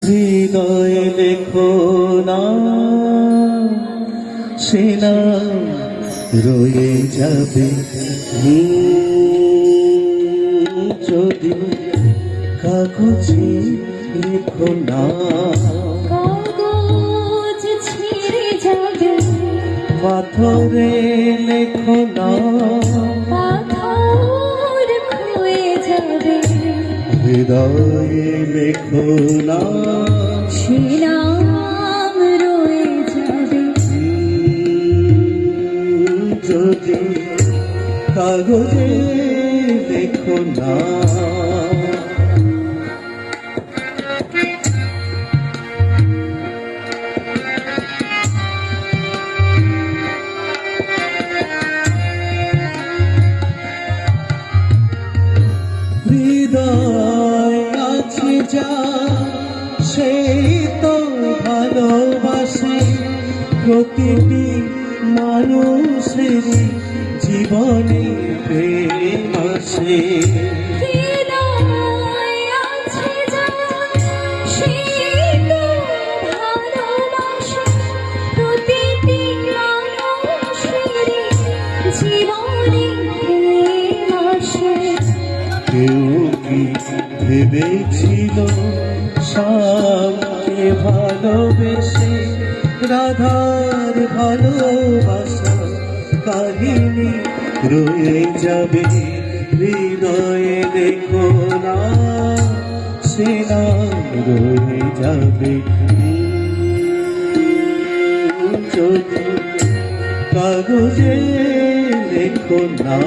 হৃদয়ে লেখো না, সে নাম রয়ে যাবে। যদি কাগজে লেখো না, কাগজ ছিঁড়ে যাবে। পাথরে লেখো না, পাথর ক্ষয়ে যাবে। হৃদয়ে লেখো না, সে নাম রয়ে যাবে। যদি কাগজে লেখো না। হৃদয় আছে যা, সেই তো ভালোবাসে। প্রতিটি মানুষের জীবনে প্রেম আসে। হৃদয় আছে যার, সে তো ভালোবাসে। প্রতিটি মানুষের জীবনে প্রেম আসে। কেউ কি ভেবেছিল শ্যামকে ভালোবেসে রাধার ভালোবাসা কাহিনী রয়ে যাবে। হৃদয়ে দেখো না, সে নাম রয়ে যাবে। যদি কাগজে লেখো না।